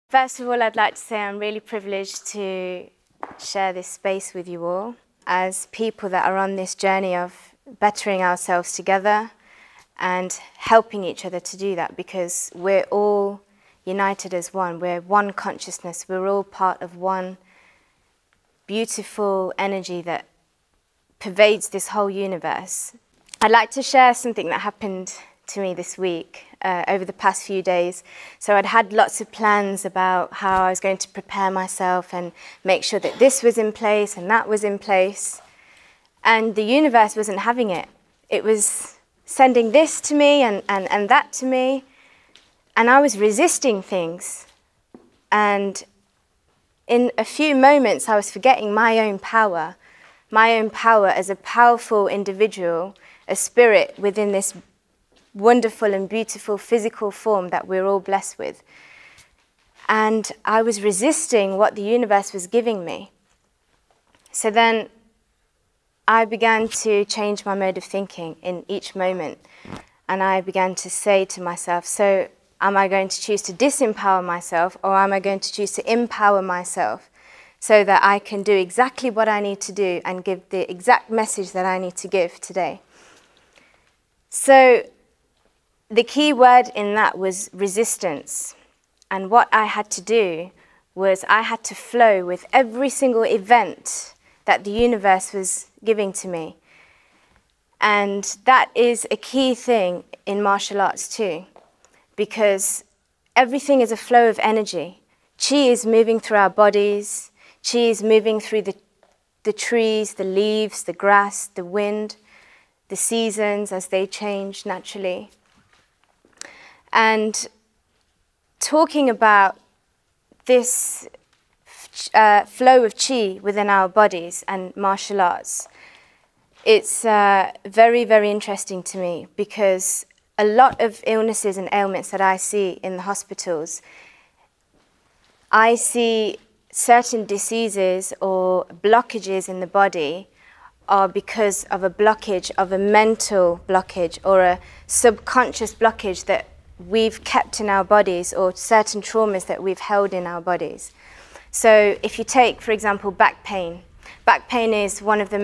First of all, I'd like to say I'm really privileged to share this space with you all as people that are on this journey of bettering ourselves together and helping each other to do that, because we're all united as one. We're one consciousness. We're all part of one beautiful energy that pervades this whole universe. I'd like to share something that happened to me this week, over the past few days. So I'd had lots of plans about how I was going to prepare myself and make sure that this was in place and that was in place. And the universe wasn't having it. It was sending this to me and that to me. And I was resisting things. And in a few moments, I was forgetting my own power as a powerful individual, a spirit within this wonderful and beautiful physical form that we're all blessed with. And I was resisting what the universe was giving me. So then I began to change my mode of thinking in each moment. And I began to say to myself, so am I going to choose to disempower myself, or am I going to choose to empower myself so that I can do exactly what I need to do and give the exact message that I need to give today? So the key word in that was resistance. And what I had to do was I had to flow with every single event that the universe was giving to me. And that is a key thing in martial arts too, because everything is a flow of energy. Qi is moving through our bodies. Qi is moving through the trees, the leaves, the grass, the wind, the seasons as they change naturally. And talking about this flow of qi within our bodies and martial arts, it's very, very interesting to me, because a lot of illnesses and ailments that I see in the hospitals, I see certain diseases or blockages in the body are because of a blockage, of a mental blockage or a subconscious blockage that we've kept in our bodies, or certain traumas that we've held in our bodies. So if you take, for example, back pain is one of the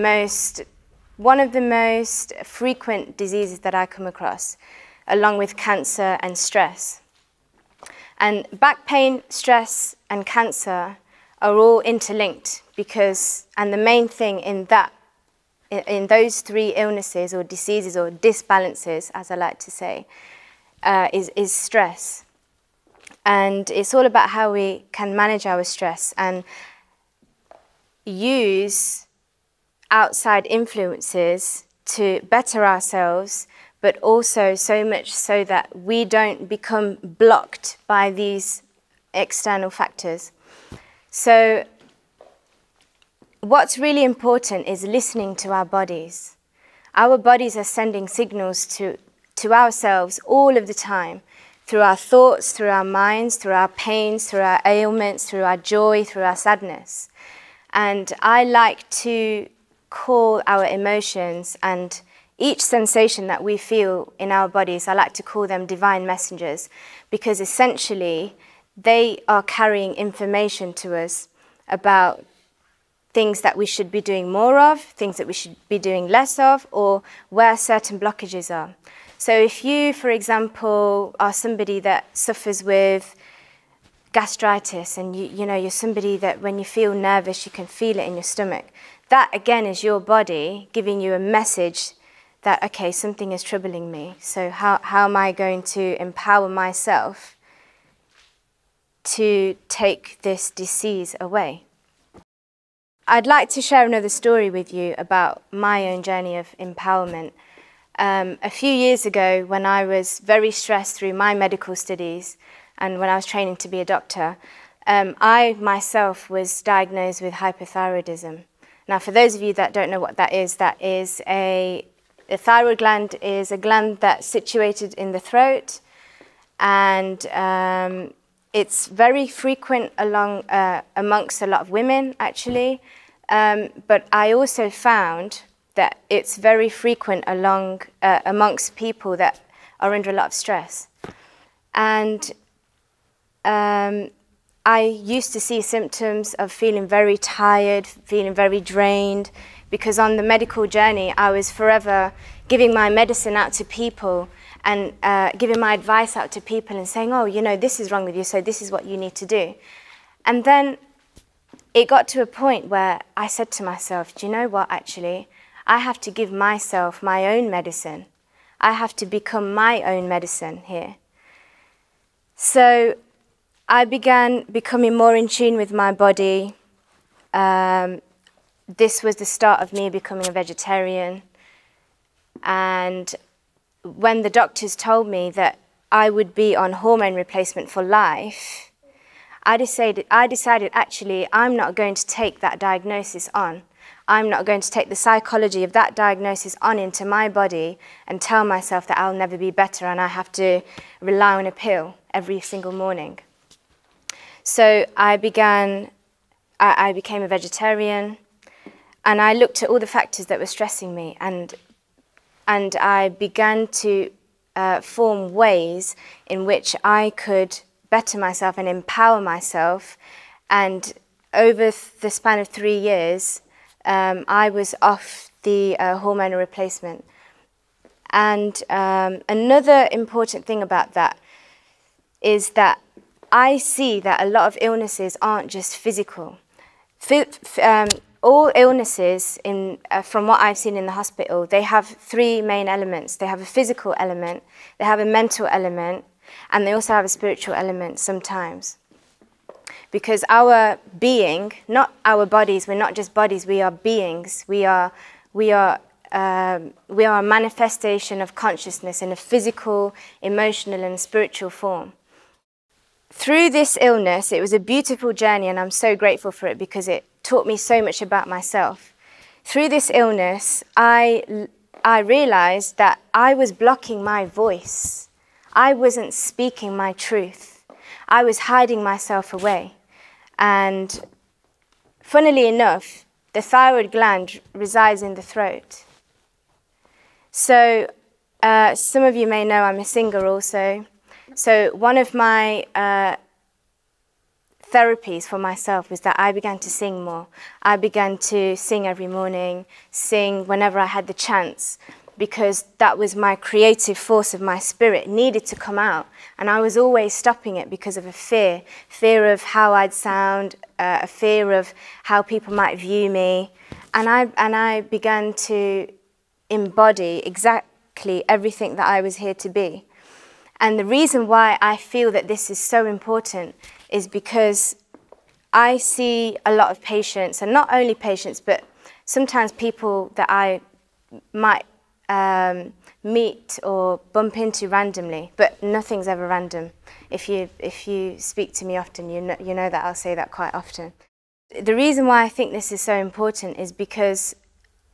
most frequent diseases that I come across, along with cancer and stress. And back pain, stress, and cancer are all interlinked, because, and the main thing in those three illnesses or diseases or disbalances, as I like to say, is stress. And it's all about how we can manage our stress and use outside influences to better ourselves, but also so much so that we don't become blocked by these external factors. So what's really important is listening to our bodies. Our bodies are sending signals to ourselves all of the time, through our thoughts, through our minds, through our pains, through our ailments, through our joy, through our sadness. And I like to call our emotions and each sensation that we feel in our bodies, I like to call them divine messengers, because essentially they are carrying information to us about things that we should be doing more of, things that we should be doing less of, or where certain blockages are. So if you, for example, are somebody that suffers with gastritis, and you're somebody that when you feel nervous, you can feel it in your stomach, that again is your body giving you a message that, okay, something is troubling me. So how am I going to empower myself to take this disease away? I'd like to share another story with you about my own journey of empowerment. A few years ago, when I was very stressed through my medical studies and when I was training to be a doctor, I myself was diagnosed with hypothyroidism. Now, for those of you that don't know what that is the thyroid gland is a gland that's situated in the throat, and it's very frequent amongst a lot of women, actually. But I also found that it's very frequent amongst people that are under a lot of stress. And I used to see symptoms of feeling very tired, feeling very drained, because on the medical journey, I was forever giving my medicine out to people and giving my advice out to people and saying, oh, you know, this is wrong with you, so this is what you need to do. And then it got to a point where I said to myself, do you know what, actually, I have to give myself my own medicine. I have to become my own medicine here. So I began becoming more in tune with my body. This was the start of me becoming a vegetarian. And when the doctors told me that I would be on hormone replacement for life, I decided actually I'm not going to take that diagnosis on. I'm not going to take the psychology of that diagnosis on into my body and tell myself that I'll never be better and I have to rely on a pill every single morning. So I became a vegetarian, and I looked at all the factors that were stressing me, and I began to form ways in which I could better myself and empower myself. And over the span of 3 years, I was off the hormonal replacement. And another important thing about that is that I see that a lot of illnesses aren't just physical. All illnesses, from what I've seen in the hospital, they have 3 main elements. They have a physical element, they have a mental element, and they also have a spiritual element sometimes. Because our being, not our bodies, we're not just bodies, we are beings. We are a manifestation of consciousness in a physical, emotional, and spiritual form. Through this illness, it was a beautiful journey, and I'm so grateful for it because it taught me so much about myself. Through this illness, I realized that I was blocking my voice. I wasn't speaking my truth. I was hiding myself away. And funnily enough, the thyroid gland resides in the throat. So some of you may know I'm a singer also. So one of my therapies for myself was that I began to sing more. I began to sing every morning, sing whenever I had the chance, because that was my creative force of my spirit, needed to come out. And I was always stopping it because of a fear of how I'd sound, a fear of how people might view me. And I began to embody exactly everything that I was here to be. And the reason why I feel that this is so important is because I see a lot of patients, and not only patients, but sometimes people that I might meet or bump into randomly, but nothing's ever random. If you speak to me often, you know that I'll say that quite often. The reason why I think this is so important is because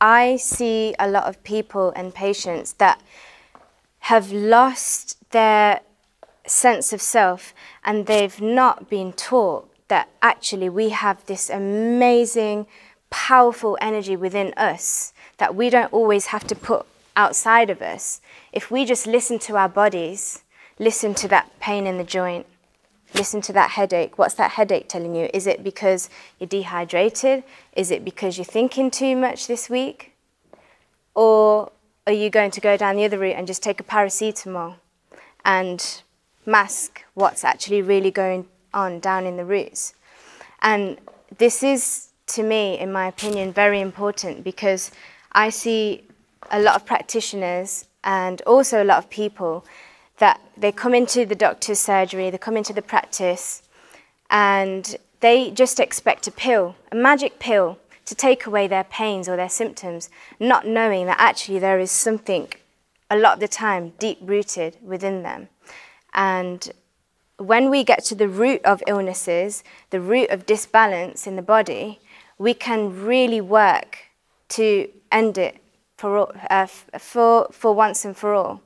I see a lot of people and patients that have lost their sense of self, and they've not been taught that actually we have this amazing, powerful energy within us that we don't always have to put outside of us. If we just listen to our bodies, listen to that pain in the joint, listen to that headache. What's that headache telling you? Is it because you're dehydrated? Is it because you're thinking too much this week? Or are you going to go down the other route and just take a paracetamol and mask what's actually really going on down in the roots? And this is, to me, in my opinion, very important, because I see a lot of practitioners and also a lot of people that they come into the doctor's surgery, they come into the practice, and they just expect a pill, a magic pill, to take away their pains or their symptoms, not knowing that actually there is something, a lot of the time, deep-rooted within them. And when we get to the root of illnesses, the root of disbalance in the body, we can really work to end it for once and for all.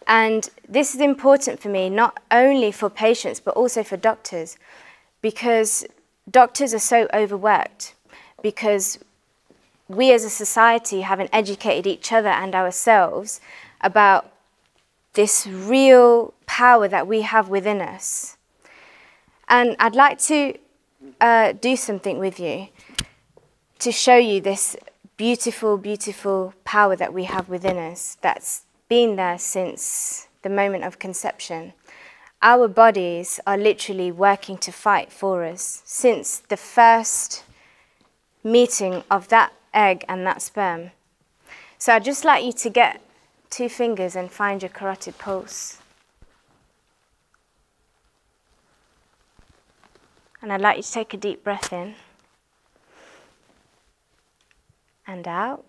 And this is important for me, not only for patients, but also for doctors, because doctors are so overworked, because we as a society haven't educated each other and ourselves about this real power that we have within us. And I'd like to do something with you to show you this beautiful, beautiful power that we have within us that's been there since the moment of conception. Our bodies are literally working to fight for us since the first meeting of that egg and that sperm. So I'd just like you to get 2 fingers and find your carotid pulse. And I'd like you to take a deep breath in and out.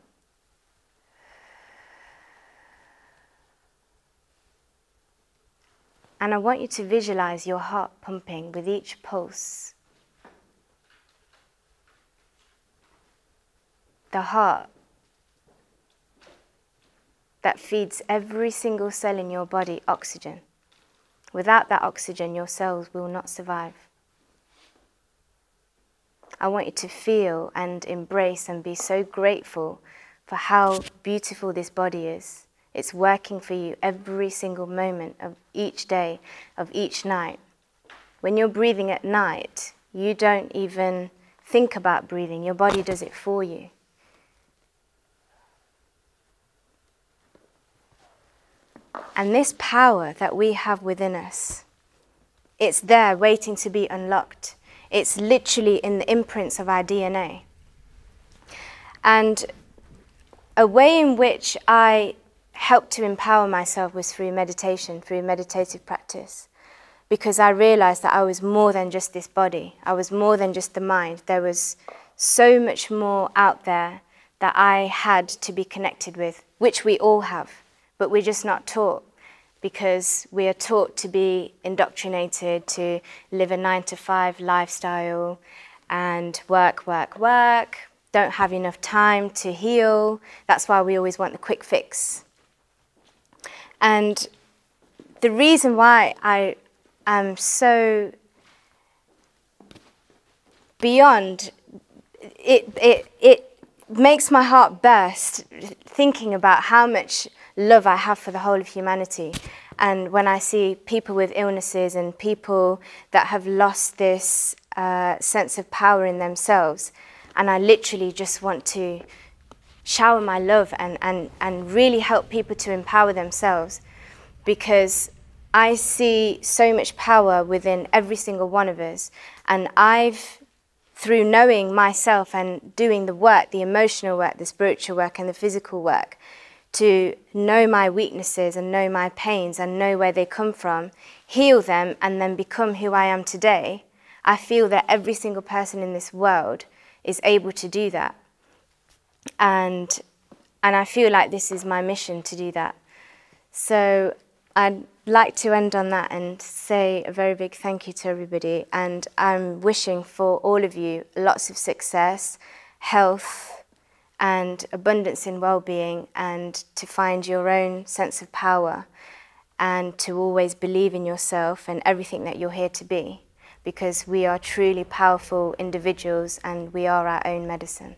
And I want you to visualize your heart pumping with each pulse. The heart that feeds every single cell in your body oxygen. Without that oxygen, your cells will not survive. I want you to feel and embrace and be so grateful for how beautiful this body is. It's working for you every single moment of each day, of each night. When you're breathing at night, you don't even think about breathing. Your body does it for you. And this power that we have within us, it's there waiting to be unlocked. It's literally in the imprints of our DNA. And a way in which I helped to empower myself was through meditation, through meditative practice. Because I realized that I was more than just this body. I was more than just the mind. There was so much more out there that I had to be connected with, which we all have, but we're just not taught. Because we are taught to be indoctrinated to live a 9-to-5 lifestyle and work, don't have enough time to heal. That's why we always want the quick fix. And the reason why I am so beyond, it makes my heart burst thinking about how much love I have for the whole of humanity. And when I see people with illnesses and people that have lost this sense of power in themselves, and I literally just want to shower my love and really help people to empower themselves, because I see so much power within every single one of us. And I've, through knowing myself and doing the work, the emotional work, the spiritual work and the physical work, to know my weaknesses and know my pains and know where they come from, heal them and then become who I am today, I feel that every single person in this world is able to do that. And I feel like this is my mission to do that. So I'd like to end on that and say a very big thank you to everybody. And I'm wishing for all of you lots of success, health, and abundance in well-being, and to find your own sense of power and to always believe in yourself and everything that you're here to be, because we are truly powerful individuals and we are our own medicine.